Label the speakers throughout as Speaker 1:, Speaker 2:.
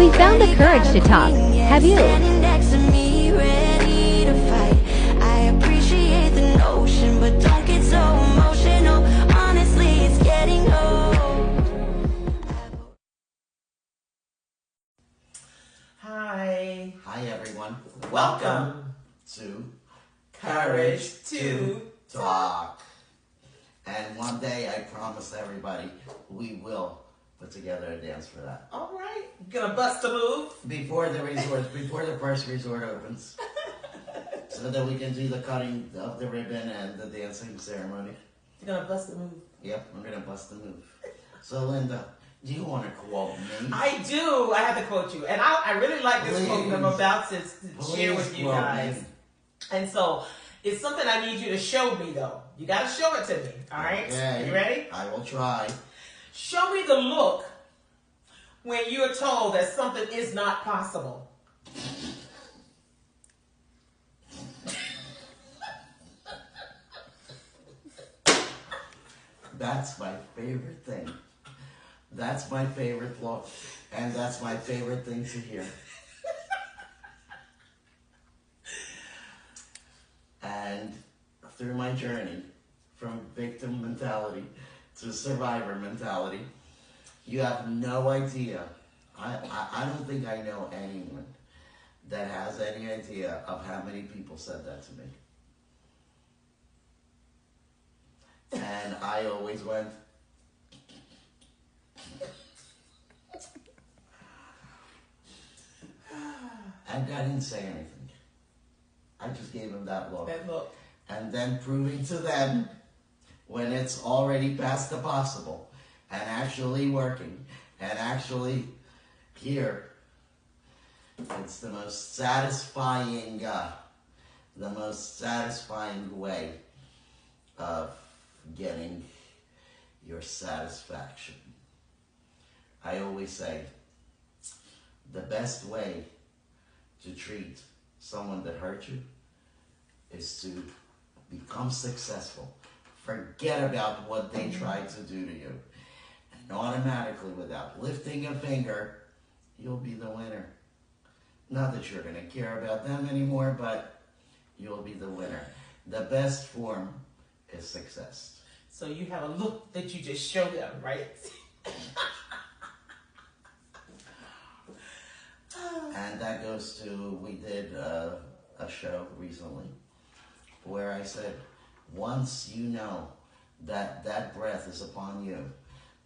Speaker 1: We found the courage to talk. Have you?
Speaker 2: Standing next to me, ready to fight. I appreciate the notion, but don't get so emotional. Honestly, it's getting old.
Speaker 3: Hi.
Speaker 4: Hi everyone.
Speaker 3: Welcome
Speaker 4: to
Speaker 3: Courage to
Speaker 4: Talk. And one day I promise everybody we will put together a dance for that.
Speaker 3: All right. Gonna bust a move?
Speaker 4: Before the first resort opens. So that we can do the cutting of the ribbon and the dancing ceremony.
Speaker 3: You're gonna bust a move?
Speaker 4: Yep, I'm gonna bust the move. So Linda, do you want to quote me?
Speaker 3: I do. I have to quote you. And I really like this quote that I'm about to share with you guys.
Speaker 4: Me.
Speaker 3: And so it's something I need you to show me though. You gotta show it to me. All right?
Speaker 4: Okay.
Speaker 3: You ready?
Speaker 4: I will try.
Speaker 3: Show me the look when you're told that something is not possible.
Speaker 4: That's my favorite thing. That's my favorite look. And that's my favorite thing to hear. And through my journey from victim mentality to survivor mentality, you have no idea. I don't think I know anyone that has any idea of how many people said that to me. And I always went, and I didn't say anything. I just gave him that look.
Speaker 3: That look.
Speaker 4: And then proving to them when it's already past the possible and actually working and actually here, it's the most satisfying way of getting your satisfaction. I always say the best way to treat someone that hurt you is to become successful. Forget about what they tried to do to you. And automatically, without lifting a finger, you'll be the winner. Not that you're going to care about them anymore, but you'll be the winner. The best form is success.
Speaker 3: So you have a look that you just show them, right?
Speaker 4: And that goes to, we did a show recently where I said, once you know that that breath is upon you,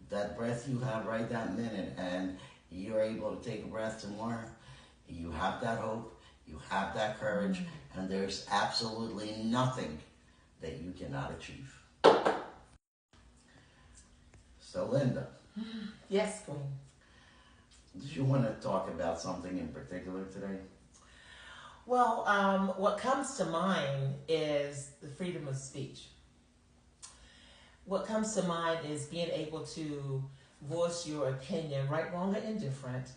Speaker 4: that breath you have right that minute, and you're able to take a breath tomorrow, you have that hope, you have that courage, and there's absolutely nothing that you cannot achieve. So Linda.
Speaker 3: Yes, Queen.
Speaker 4: Did you want to talk about something in particular today?
Speaker 3: Well, what comes to mind is the freedom of speech. What comes to mind is being able to voice your opinion, right, wrong, or indifferent,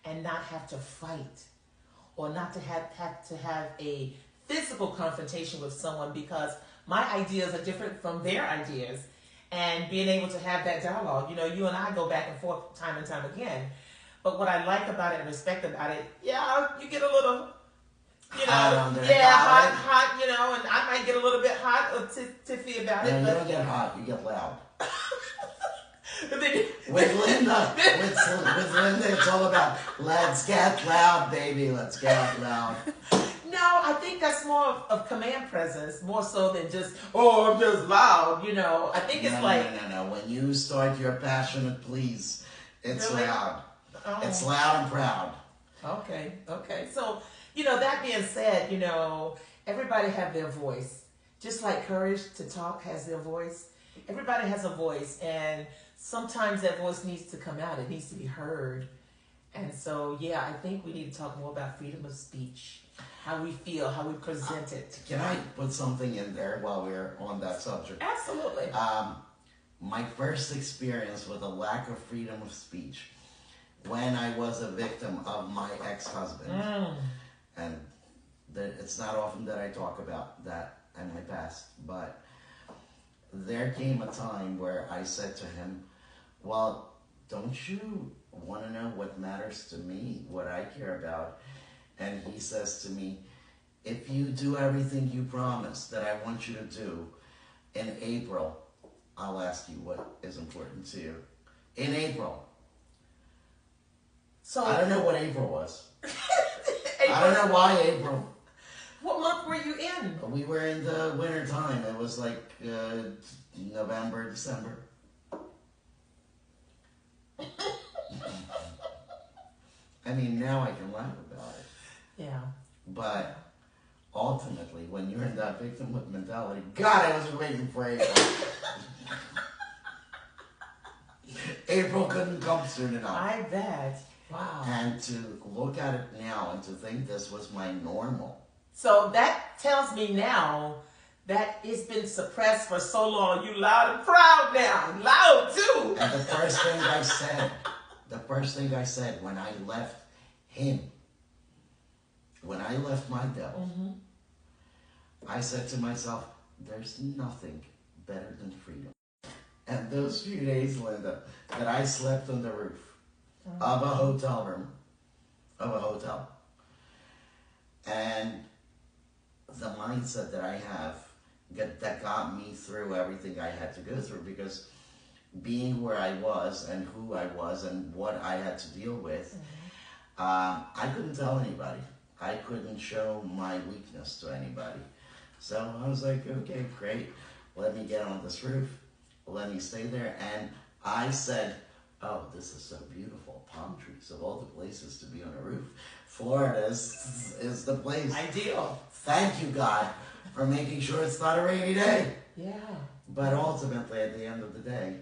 Speaker 3: and not have to fight or not to have a physical confrontation with someone because my ideas are different from their ideas, and being able to have that dialogue. You know, you and I go back and forth time and time again. But what I like about it and respect about it, yeah, you get a little, you know, hot, you know, and I might get a little bit hot or tiffy about it.
Speaker 4: No, you
Speaker 3: but
Speaker 4: don't get hot, you get loud.
Speaker 3: then,
Speaker 4: With Linda, it's all about let's get loud, baby, let's get loud.
Speaker 3: no, I think that's more of command presence, more so than just, oh, I'm just loud, you know. I think it's
Speaker 4: No. When you start your passionate please, it's
Speaker 3: Really?
Speaker 4: loud.
Speaker 3: Oh.
Speaker 4: It's loud and proud.
Speaker 3: Okay. So, you know, that being said, you know, everybody have their voice. Just like Courage to Talk has their voice. Everybody has a voice, and sometimes that voice needs to come out. It needs to be heard. And so, yeah, I think we need to talk more about freedom of speech, how we feel, how we present it.
Speaker 4: Can I put something in there while we're on that subject?
Speaker 3: Absolutely.
Speaker 4: My first experience with a lack of freedom of speech when I was a victim of my ex-husband. And it's not often that I talk about that in my past, but there came a time where I said to him, well, don't you want to know what matters to me, what I care about. And he says to me, if you do everything you promised that I want you to do, in April, I'll ask you what is important to you. In April.
Speaker 3: So
Speaker 4: I don't know what April was.
Speaker 3: April,
Speaker 4: I don't know why April.
Speaker 3: what month were you in?
Speaker 4: We were in the winter time. It was like November, December. I mean, now I can laugh about it.
Speaker 3: Yeah.
Speaker 4: But ultimately, when you're in that victimhood mentality, God, I was waiting for April. April couldn't come soon enough.
Speaker 3: I bet. Wow.
Speaker 4: And to look at it now and to think this was my normal.
Speaker 3: So that tells me now that it's been suppressed for so long. You loud and proud now. Loud too.
Speaker 4: And the first thing I said when I left him, when I left my devil, I said to myself, there's nothing better than freedom. And those few days, Linda, that I slept on the roof of a hotel room, and the mindset that I have that got me through everything I had to go through, because being where I was and who I was and what I had to deal with, I couldn't tell anybody. I couldn't show my weakness to anybody. So I was like, okay, great. Let me get on this roof. Let me stay there. And I said, oh, this is so beautiful. Palm trees, of all the places to be on a roof. Florida is the place.
Speaker 3: Ideal.
Speaker 4: Thank you, God, for making sure it's not a rainy day.
Speaker 3: Yeah.
Speaker 4: But ultimately, at the end of the day,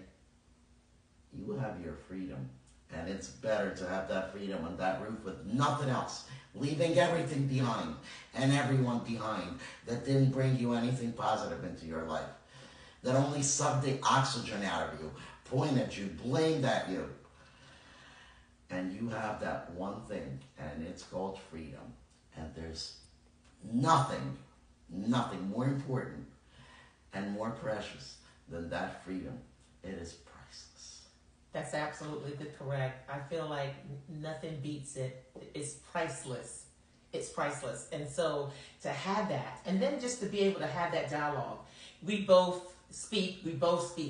Speaker 4: you have your freedom. And it's better to have that freedom on that roof with nothing else. Leaving everything behind and everyone behind that didn't bring you anything positive into your life. That only sucked the oxygen out of you, pointed at you, blamed at you. And you have that one thing, and it's called freedom. And there's nothing more important and more precious than that freedom. It is priceless.
Speaker 3: That's absolutely correct. I feel like nothing beats it. It's priceless. It's priceless. And so to have that, and then just to be able to have that dialogue. We both speak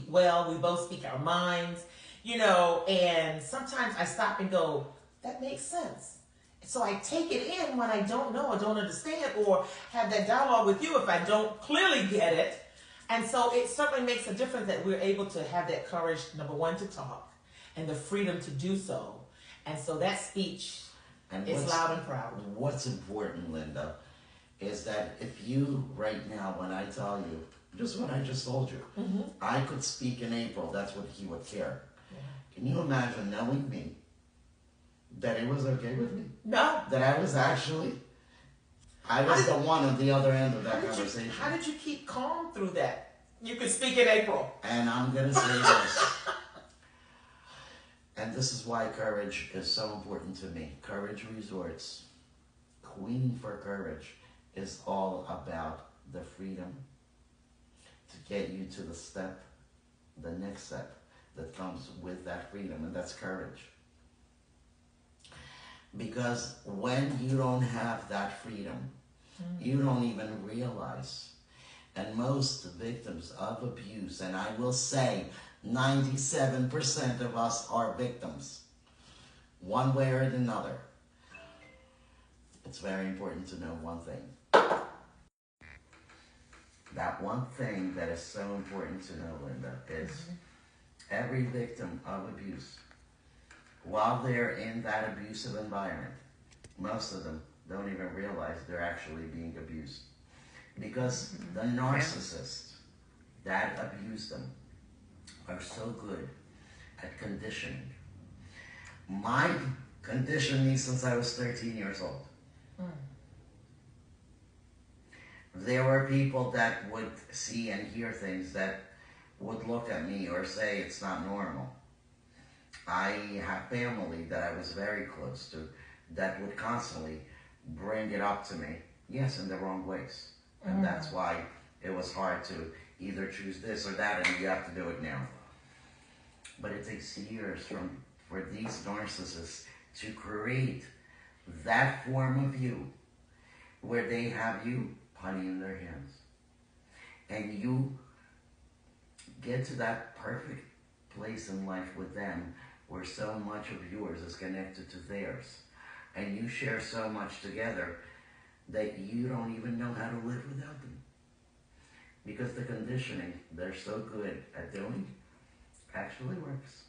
Speaker 3: well, we both speak our minds, and sometimes I stop and go, that makes sense. So I take it in when I don't know or don't understand, or have that dialogue with you if I don't clearly get it. And so it certainly makes a difference that we're able to have that courage, number one, to talk, and the freedom to do so. And so that speech is loud and proud.
Speaker 4: What's important, Linda, is that if you, right now, when I tell you, just what I just told you, I could speak in April, that's what he would care.
Speaker 3: Yeah.
Speaker 4: Can you imagine knowing me, that it was okay with me?
Speaker 3: No.
Speaker 4: That I was the one on the other end of that conversation.
Speaker 3: How did you keep calm through that? You could speak in April.
Speaker 4: And I'm going to say this. And this is why courage is so important to me. Courage Resorts, Queen for Courage, is all about the freedom to get you to the next step that comes with that freedom, and that's courage. Because when you don't have that freedom, you don't even realize. And most victims of abuse, and I will say 97% of us are victims, one way or another. It's very important to know one thing. That one thing that is so important to know, Linda, is every victim of abuse, while they're in that abusive environment, most of them don't even realize they're actually being abused. Because the narcissists that abuse them are so good at conditioning. Mine conditioned me since I was 13 years old. There were people that would see and hear things that would look at me or say it's not normal. I have family that I was very close to that would constantly bring it up to me, yes, in the wrong ways. And that's why it was hard to either choose this or that, and you have to do it now. But it takes years for these narcissists to create that form of you where they have you putty in their hands. And you get to that perfect place in life with them where so much of yours is connected to theirs. And you share so much together that you don't even know how to live without them. Because the conditioning they're so good at doing actually works.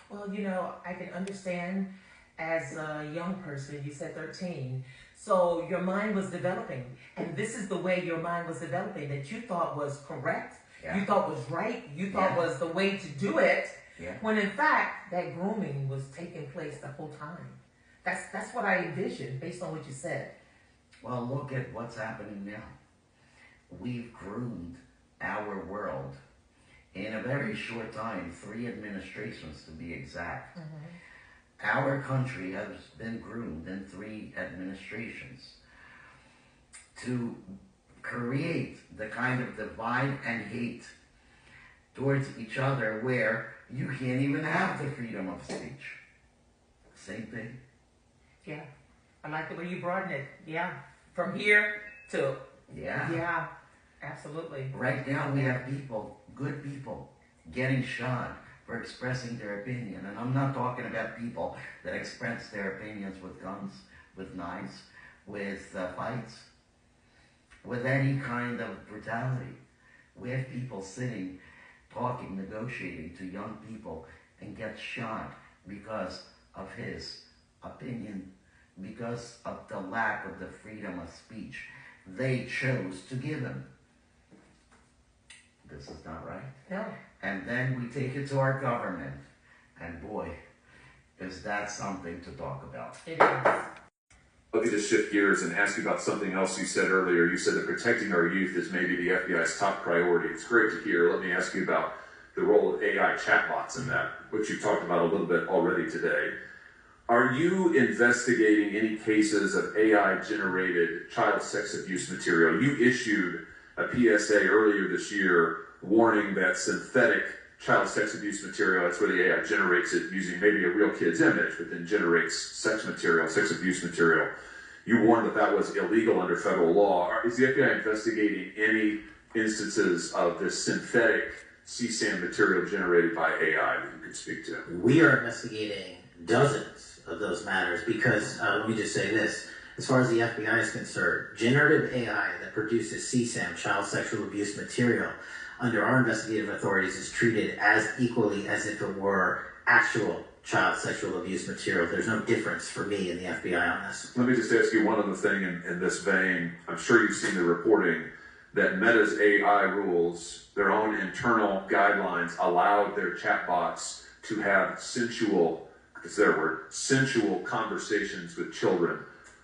Speaker 3: Well, you know, I can understand as a young person, you said 13, so your mind was developing. And this is the way your mind was developing, that you thought was correct, you thought was right, you thought was the way to do it, when in fact, that grooming was taking place the whole time. That's what I envisioned based on what you said.
Speaker 4: Well, look at what's happening now. We've groomed our world in a very short time, 3 administrations to be exact. Our country has been groomed in 3 administrations to create the kind of divide and hate towards each other where you can't even have the freedom of speech. Same thing.
Speaker 3: Yeah, I like the way you broaden it. Yeah, from here to... Yeah, absolutely.
Speaker 4: Right now we have people, good people, getting shot for expressing their opinion. And I'm not talking about people that express their opinions with guns, with knives, with fights, with any kind of brutality. We have people sitting, talking, negotiating to young people and get shot because of his opinion, because of the lack of the freedom of speech they chose to give him. This is not right.
Speaker 3: No.
Speaker 4: And then we take it to our government, and boy, is that something to talk about.
Speaker 3: It is.
Speaker 5: Let me just shift gears and ask you about something else you said earlier. You said that protecting our youth is maybe the FBI's top priority. It's great to hear. Let me ask you about the role of AI chatbots in that, which you talked about a little bit already today. Are you investigating any cases of AI-generated child sex abuse material? You issued a PSA earlier this year warning that synthetic child sex abuse material, that's where the AI generates it using maybe a real kid's image, but then generates sex material, sex abuse material. You warned that that was illegal under federal law. Is the FBI investigating any instances of this synthetic CSAM material generated by AI that you could speak to?
Speaker 6: We are investigating dozens of those matters because, let me just say this, as far as the FBI is concerned, generative AI that produces CSAM, child sexual abuse material, under our investigative authorities is treated as equally as if it were actual child sexual abuse material. There's no difference for me and the FBI on this.
Speaker 5: Let me just ask you one other thing in this vein. I'm sure you've seen the reporting that Meta's AI rules, their own internal guidelines, allowed their chatbots to have sensual, it's their word, sensual conversations with children.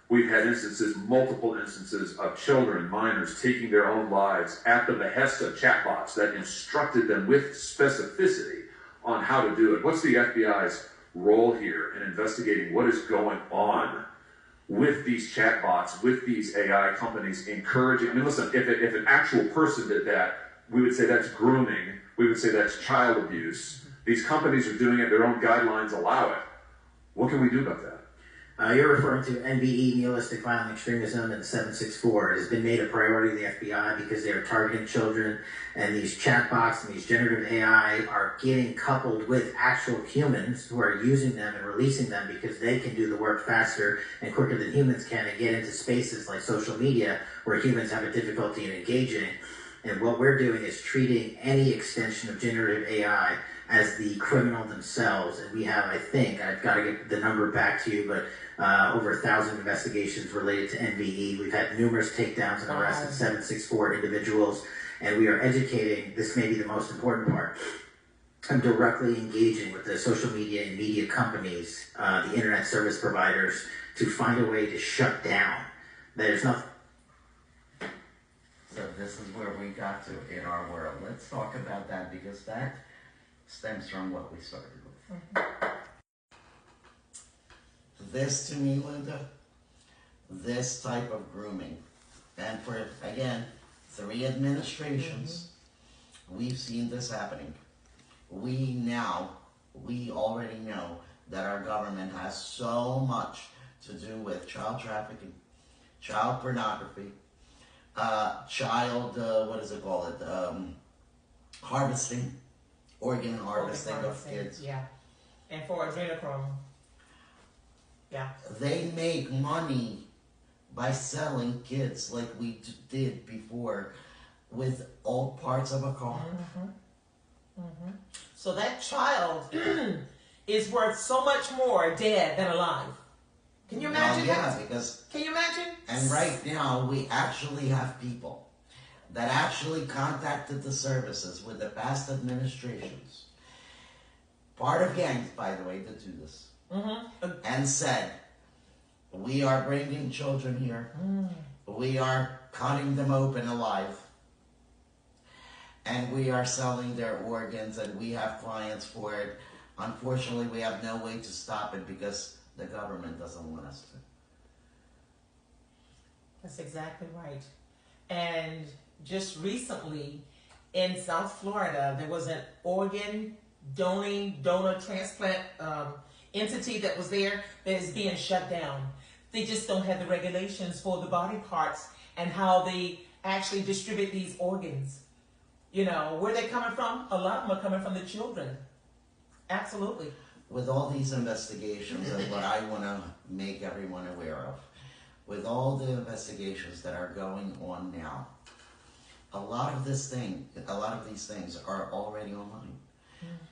Speaker 5: We've had instances, multiple instances of children, minors, taking their own lives at the behest of chatbots that instructed them with specificity on how to do it. What's the FBI's role here in investigating what is going on with these chatbots, with these AI companies encouraging? I mean, listen, if an actual person did that, we would say that's grooming. We would say that's child abuse. These companies are doing it. Their own guidelines allow it. What can we do about that?
Speaker 6: You're referring to NVE, nihilistic violent extremism, and 764. It has been made a priority of the FBI because they are targeting children, and these chatbots and these generative AI are getting coupled with actual humans who are using them and releasing them because they can do the work faster and quicker than humans can and get into spaces like social media where humans have a difficulty in engaging. And what we're doing is treating any extension of generative AI as the criminal themselves. And we have, I think, I've got to get the number back to you, but over 1,000 investigations related to NVE. We've had numerous takedowns and arrests of 764 individuals, and we are educating, this may be the most important part, I'm directly engaging with the social media and media companies, the internet service providers, to find a way to shut down. There's nothing.
Speaker 4: So this is where we got to in our world. Let's talk about that because that stems from what we started with. This to me, Linda, this type of grooming, and for, again, 3 administrations, we've seen this happening. We already know that our government has so much to do with child trafficking, child pornography, child, what is it called? Harvesting, organ harvesting of kids.
Speaker 3: Yeah. And for adrenochrome. Yeah.
Speaker 4: They make money by selling kids like we did before with old parts of a car.
Speaker 3: So that child is worth so much more dead than alive. Can you imagine
Speaker 4: yeah,
Speaker 3: that?
Speaker 4: because
Speaker 3: Can you imagine?
Speaker 4: and right now we actually have people that actually contacted the services with the past administrations, part of gangs, by the way, that do this, and said, we are bringing children here, we are cutting them open alive, and we are selling their organs, and we have clients for it. Unfortunately, we have no way to stop it because the government doesn't want us to.
Speaker 3: That's exactly right. And just recently in South Florida, there was an organ donor transplant entity that was there that is being shut down. They just don't have the regulations for the body parts and how they actually distribute these organs. You know, where they're coming from, a lot of them are coming from the children. Absolutely.
Speaker 4: With all these investigations, and what I want to make everyone aware of, with all the investigations that are going on now, a lot of these things are already online.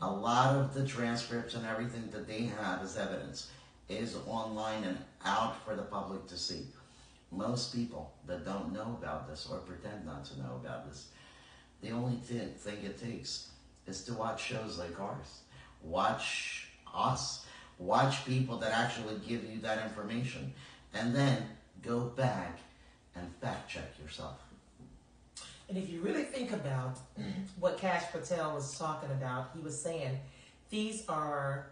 Speaker 4: A lot of the transcripts and everything that they have as evidence is online and out for the public to see. Most people that don't know about this or pretend not to know about this, the only thing it takes is to watch shows like ours. Watch us. Watch people that actually give you that information. And then go back and fact check yourself.
Speaker 3: And if you really think about what Kash Patel was talking about, he was saying these are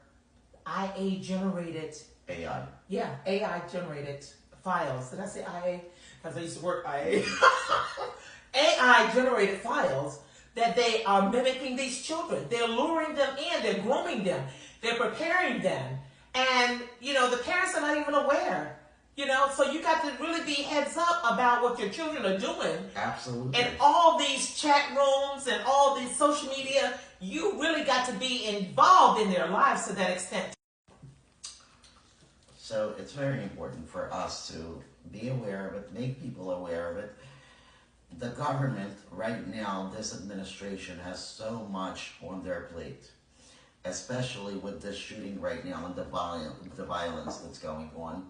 Speaker 3: IA generated.
Speaker 4: AI.
Speaker 3: Yeah, AI generated files. Did I say IA? Because I used to work IA. AI generated files that they are mimicking these children. They're luring them in. They're grooming them. They're preparing them. And, you know, the parents are not even aware. You know, so you got to really be heads up about what your children are doing.
Speaker 4: Absolutely.
Speaker 3: And all these chat rooms and all these social media, you really got to be involved in their lives to that extent.
Speaker 4: So it's very important for us to be aware of it, make people aware of it. The government right now, this administration has so much on their plate, especially with this shooting right now and the violence that's going on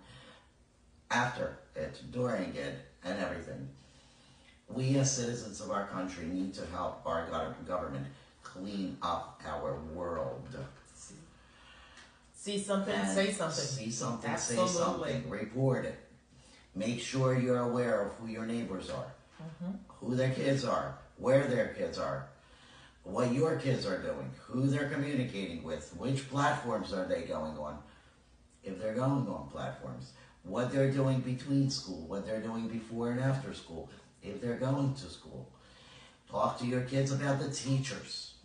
Speaker 4: after it, during it, and everything. We as citizens of our country need to help our government clean up our world.
Speaker 3: See something,
Speaker 4: And
Speaker 3: say something.
Speaker 4: See something,
Speaker 3: Absolutely.
Speaker 4: say something, report it. Make sure you're aware of who your neighbors are, who their kids are, where their kids are, what your kids are doing, who they're communicating with, which platforms are they going on, if they're going on platforms, what they're doing between school, what they're doing before and after school, if they're going to school. Talk to your kids about the teachers.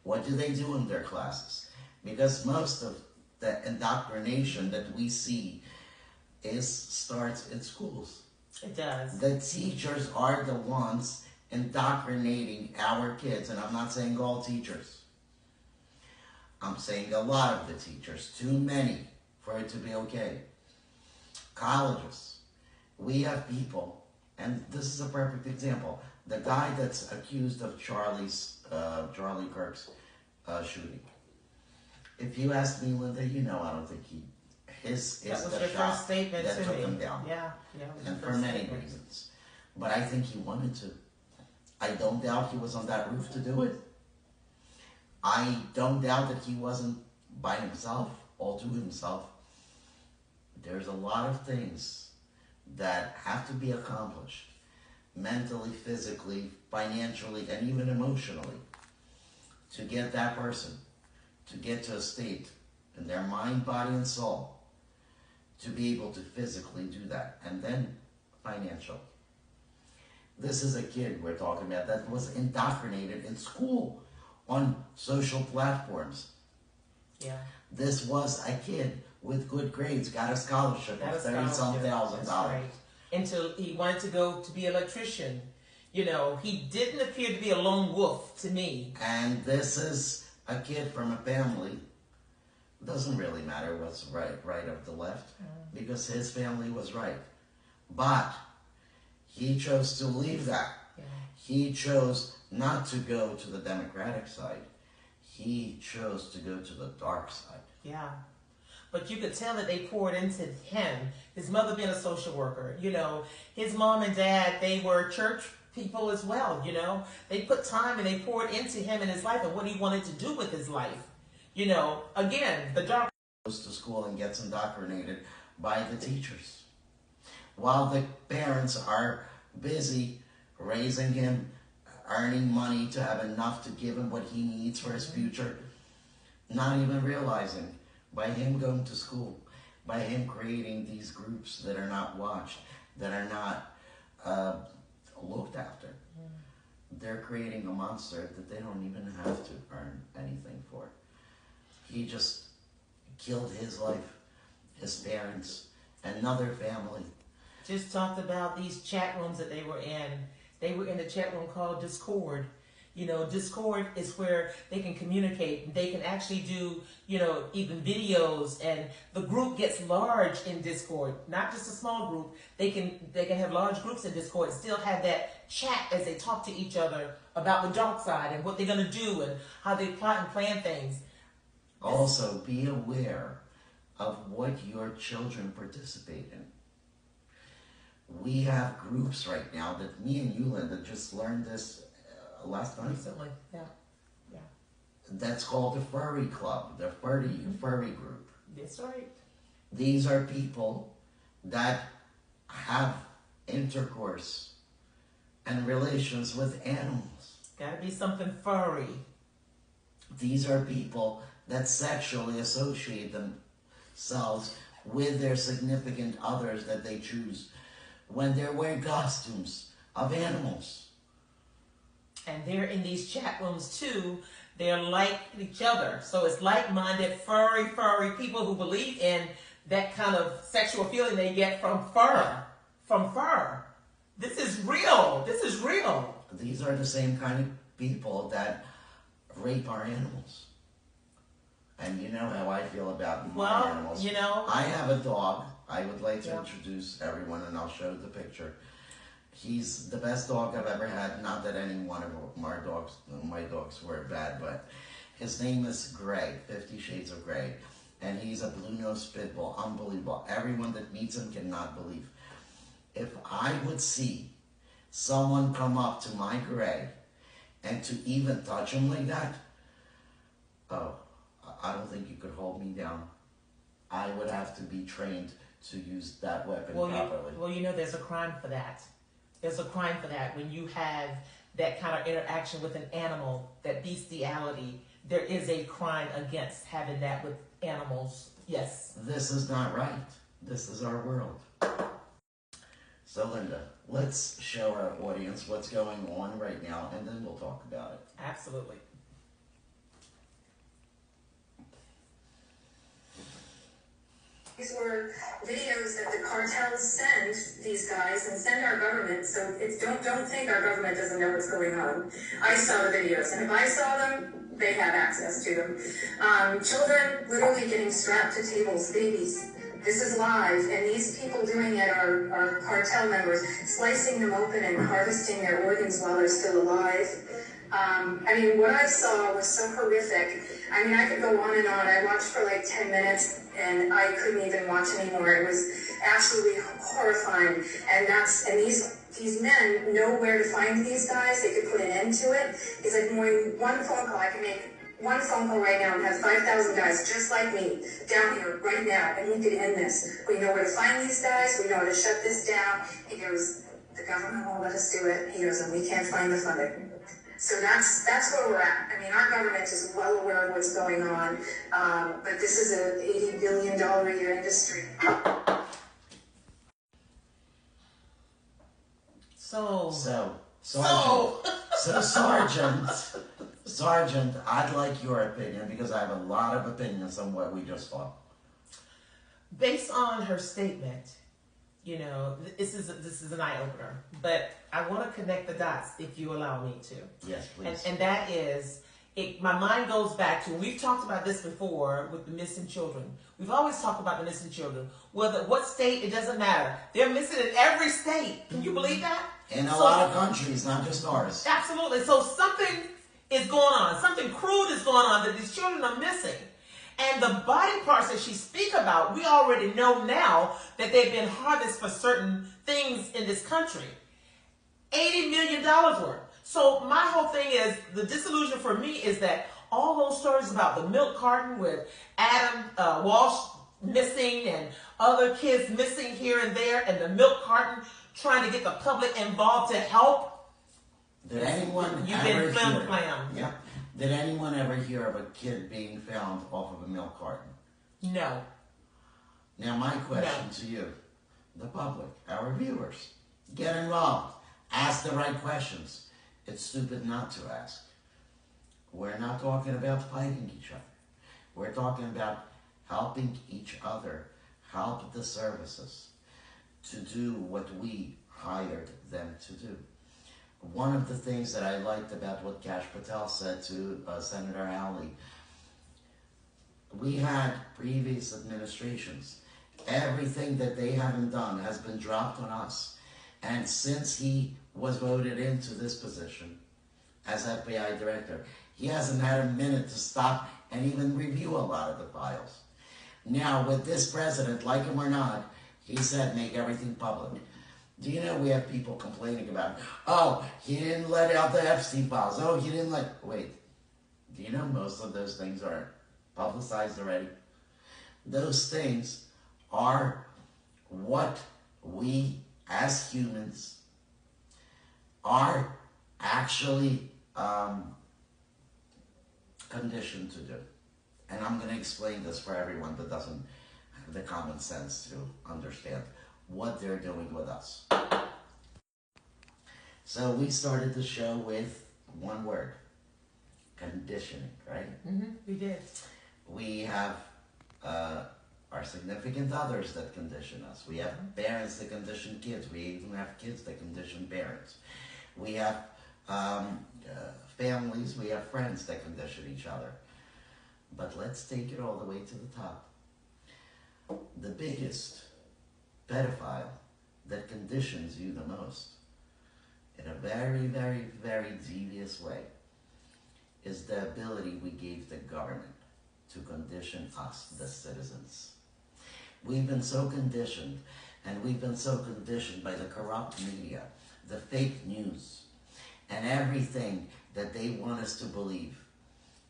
Speaker 4: What do they do in their classes? Because most of the indoctrination that we see starts in schools.
Speaker 3: It does.
Speaker 4: The teachers are the ones indoctrinating our kids, and I'm not saying all teachers. I'm saying a lot of the teachers, too many for it to be okay. Colleges, we have people, and this is a perfect example. The guy that's accused of Charlie Kirk's shooting. If you ask me, Linda, you know I don't think
Speaker 3: That was
Speaker 4: the
Speaker 3: your
Speaker 4: shot
Speaker 3: first statement
Speaker 4: that
Speaker 3: to
Speaker 4: took
Speaker 3: me.
Speaker 4: him down.
Speaker 3: Yeah, it was
Speaker 4: And
Speaker 3: your
Speaker 4: for
Speaker 3: first
Speaker 4: many
Speaker 3: statement.
Speaker 4: reasons. But I think he wanted to. I don't doubt he was on that roof to do it. I don't doubt that he wasn't by himself, all to himself. There's a lot of things that have to be accomplished mentally, physically, financially, and even emotionally to get that person to get to a state in their mind, body, and soul to be able to physically do that, and then financial. This is a kid we're talking about that was indoctrinated in school on social platforms.
Speaker 3: Yeah.
Speaker 4: This was a kid with good grades, got a scholarship
Speaker 3: Got a
Speaker 4: of $30-some thousand.
Speaker 3: That's right. Until he wanted to go to be an electrician. You know, he didn't appear to be a lone wolf to me.
Speaker 4: And this is a kid from a family. Doesn't really matter what's right or the left, because his family was right. But he chose to leave that.
Speaker 3: Yeah.
Speaker 4: He chose not to go to the Democratic side. He chose to go to the dark side.
Speaker 3: Yeah. But you could tell that they poured into him. His mother being a social worker, you know. His mom and dad, they were church people as well, you know. They put time and they poured into him and his life and what he wanted to do with his life. You know, again, the dark
Speaker 4: Goes to school and gets indoctrinated by the teachers. While the parents are busy raising him, earning money to have enough to give him what he needs for his future, not even realizing by him going to school, by him creating these groups that are not watched, that are not looked after, they're creating a monster that they don't even have to earn anything for. He just killed his life, his parents, another family.
Speaker 3: just talked about these chat rooms that they were in. They were in a chat room called Discord. You know, Discord is where they can communicate. They can actually do, you know, even videos, and the group gets large in Discord. Not just a small group. They can have large groups in Discord and still have that chat as they talk to each other about the dark side and what they're going to do and how they plot and plan things.
Speaker 4: Also, be aware of what your children participate in. We have groups right now that me and you, Linda, just learned this last night.
Speaker 3: Recently, yeah.
Speaker 4: That's called the Furry Club, the Furry Group.
Speaker 3: That's right.
Speaker 4: These are people that have intercourse and relations with animals.
Speaker 3: Gotta be something furry.
Speaker 4: These are people that sexually associate themselves with their significant others that they choose when they're wearing costumes of animals.
Speaker 3: And they're in these chat rooms too. They're like each other. So it's like-minded, furry people who believe in that kind of sexual feeling they get from fur. This is real. This is real.
Speaker 4: These are the same kind of people that rape our animals. And you know how I feel about my animals.
Speaker 3: You know.
Speaker 4: I have a dog. I would like to introduce everyone, and I'll show the picture. He's the best dog I've ever had. Not that any one of my dogs were bad, but his name is Gray, 50 Shades of Gray. And he's a blue-nosed pit bull. Unbelievable. Everyone that meets him cannot believe. If I would see someone come up to my Gray and to even touch him like that, oh, I don't think you could hold me down. I would have to be trained to use that weapon properly.
Speaker 3: You know, there's a crime for that. There's a crime for that. When you have that kind of interaction with an animal, that bestiality, there is a crime against having that with animals. Yes.
Speaker 4: This is not right. This is our world. So, Linda, let's show our audience what's going on right now, and then we'll talk about it.
Speaker 3: Absolutely.
Speaker 7: These were videos that the cartels send these guys and send our government, so don't think our government doesn't know what's going on. I saw the videos, and if I saw them, they have access to them. Children literally getting strapped to tables, babies. This is live, and these people doing it are cartel members, slicing them open and harvesting their organs while they're still alive. I mean, what I saw was so horrific. I mean, I could go on and on. I watched for like 10 minutes, and I couldn't even watch anymore. It was absolutely horrifying. And these men know where to find these guys. They could put an end to it. It's like one phone call. I can make one phone call right now and have 5,000 guys just like me down here right now, and we could end this. We know where to find these guys. We know how to shut this down. He goes, the government won't let us do it. He goes, and we can't find the funding. So that's where we're at. I mean, our government is well aware of what's going on, but this is an $80 billion a year industry.
Speaker 4: So Sergeant, Sergeant, I'd like your opinion because I have a lot of opinions on what we just saw.
Speaker 3: Based on her statement, you know, this is an eye opener. But I want to connect the dots, if you allow me to.
Speaker 4: Yes, please.
Speaker 3: And that is, my mind goes back to, we've talked about this before with the missing children. We've always talked about the missing children. Whether what state, it doesn't matter. They're missing in every state. Can you believe that?
Speaker 4: In a lot of countries, not just ours.
Speaker 3: Absolutely. So something is going on. Something crude is going on that these children are missing. And the body parts that she speaks about, we already know now that they've been harvested for certain things in this country. $80 million worth. So my whole thing is, the disillusion for me is that all those stories about the milk carton with Adam Walsh missing and other kids missing here and there, and the milk carton trying to get the public involved to help.
Speaker 4: Did anyone
Speaker 3: You've
Speaker 4: ever
Speaker 3: been flim
Speaker 4: hear?
Speaker 3: flam.
Speaker 4: Yeah. Did anyone ever hear of a kid being found off of a milk carton?
Speaker 3: No.
Speaker 4: Now my question to you, the public, our viewers, get involved. Ask the right questions. It's stupid not to ask. We're not talking about fighting each other. We're talking about helping each other, help the services to do what we hired them to do. One of the things that I liked about what Kash Patel said to Senator Hawley, we had previous administrations. Everything that they haven't done has been dropped on us. And since he was voted into this position as FBI director, he hasn't had a minute to stop and even review a lot of the files. Now, with this president, like him or not, he said make everything public. Do you know we have people complaining about, oh, he didn't let out the Epstein files. Oh, he didn't let, wait. Do you know most of those things are publicized already? Those things are what we as humans are actually conditioned to do. And I'm going to explain this for everyone that doesn't have the common sense to understand what they're doing with us. So we started the show with one word, conditioning, right?
Speaker 3: Mm-hmm. We did.
Speaker 4: We have our significant others that condition us. We have parents that condition kids. We even have kids that condition parents. We have families, we have friends that condition each other. But let's take it all the way to the top. The biggest pedophile that conditions you the most, in a very, very, very devious way, is the ability we gave the government to condition us, the citizens. We've been so conditioned, and we've been so conditioned by the corrupt media, the fake news, and everything that they want us to believe.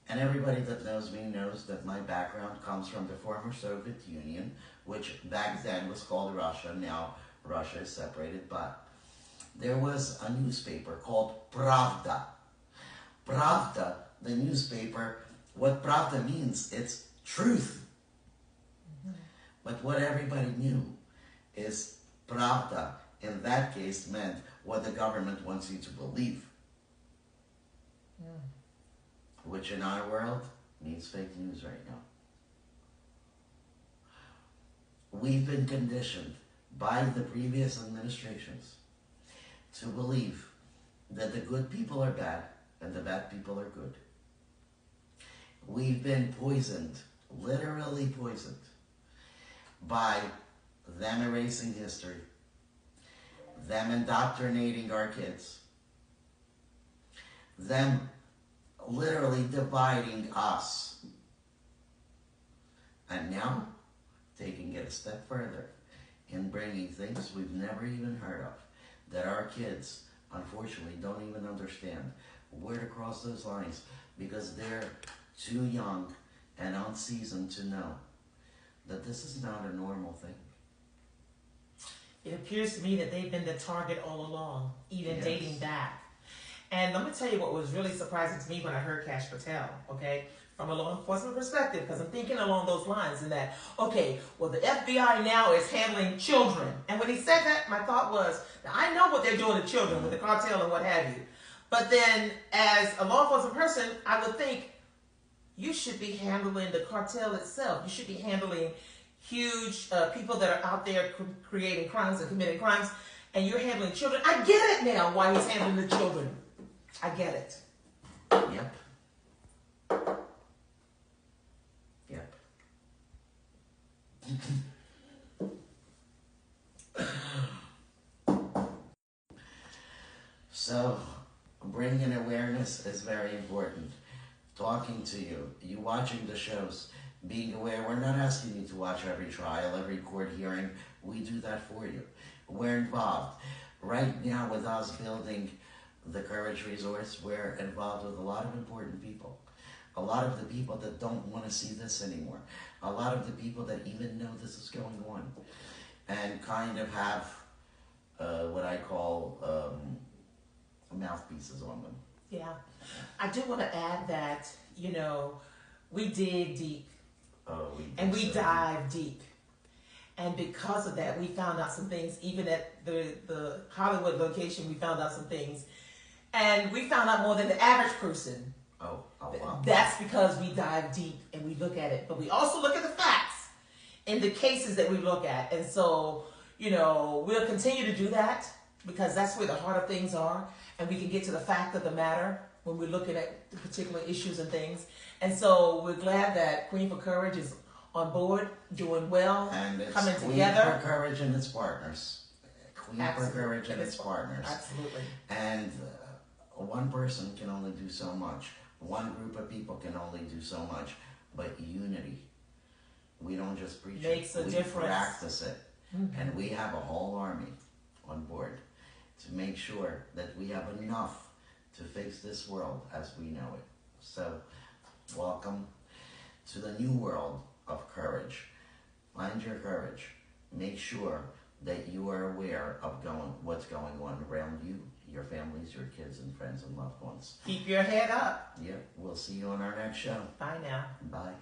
Speaker 4: And everybody that knows me knows that my background comes from the former Soviet Union, which back then was called Russia. Now Russia is separated, but there was a newspaper called Pravda. Pravda, the newspaper, what Pravda means, it's truth. Mm-hmm. But what everybody knew is Pravda, in that case, meant what the government wants you to believe. Which in our world means fake news right now. We've been conditioned by the previous administrations to believe that the good people are bad and the bad people are good. We've been poisoned, literally poisoned, by them erasing history, them indoctrinating our kids, them literally dividing us. And now, taking it a step further in bringing things we've never even heard of, that our kids, unfortunately, don't even understand where to cross those lines because they're too young and unseasoned to know that this is not a normal thing.
Speaker 3: It appears to me that they've been the target all along, even
Speaker 4: Yes.
Speaker 3: dating back. And let me tell you what was really surprising to me when I heard Kash Patel, okay, from a law enforcement perspective, because I'm thinking along those lines in that, okay, well, the FBI now is handling children. And when he said that, my thought was, now I know what they're doing to children with the cartel and what have you, But then, as a law enforcement person, I would think you should be handling the cartel itself. You should be handling huge people that are out there creating crimes and committing crimes, and you're handling children. I get it now why he's handling the children. I get it.
Speaker 4: Yep. Yep. So, bringing awareness is very important. Talking to you, you watching the shows, being aware. We're not asking you to watch every trial, every court hearing. We do that for you. We're involved. Right now, with us building the Courage Resource, we're involved with a lot of important people. A lot of the people that don't want to see this anymore. A lot of the people that even know this is going on. And kind of have what I call mouthpieces on them.
Speaker 3: Yeah. I do want to add that, you know, we dig deep.
Speaker 4: Oh,
Speaker 3: we dive deep. And because of that, we found out some things. Even at the Hollywood location, we found out some things. And we found out more than the average person.
Speaker 4: Oh, wow.
Speaker 3: That's because we dive deep and we look at it. But we also look at the facts in the cases that we look at. And so, you know, we'll continue to do that because that's where the heart of things are. And we can get to the fact of the matter when we're looking at the particular issues and things. And so we're glad that Queen for Courage is on board, doing well,
Speaker 4: and it's
Speaker 3: coming
Speaker 4: Queen
Speaker 3: together.
Speaker 4: For Courage and its partners. Queen
Speaker 3: Absolutely.
Speaker 4: for Courage and its partners.
Speaker 3: Absolutely.
Speaker 4: And one person can only do so much. One group of people can only do so much. But unity, we don't just preach
Speaker 3: Makes
Speaker 4: it.
Speaker 3: a difference.
Speaker 4: We practice it.
Speaker 3: Mm-hmm.
Speaker 4: And we have a whole army on board to make sure that we have enough to fix this world as we know it. So, welcome to the new world of courage. Find your courage. Make sure that you are aware of what's going on around you, your families, your kids and friends and loved ones.
Speaker 3: Keep your head up.
Speaker 4: Yeah, we'll see you on our next show.
Speaker 3: Bye now.
Speaker 4: Bye.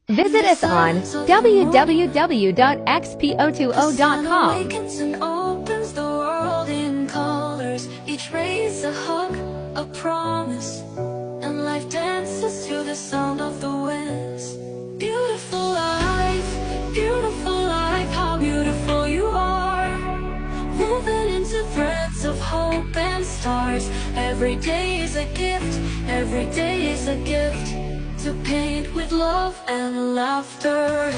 Speaker 1: Visit us on www.xpo20.com.
Speaker 2: Awakens and opens the world in colors. Each rays a hug, a promise, and life dances to the sound of the winds. Beautiful life, how beautiful you are. Woven into threads of hope and stars. Every day is a gift, every day is a gift. To paint with love and laughter.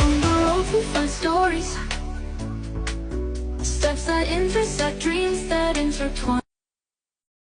Speaker 2: On the road we find stories, steps that intersect, dreams that intertwine.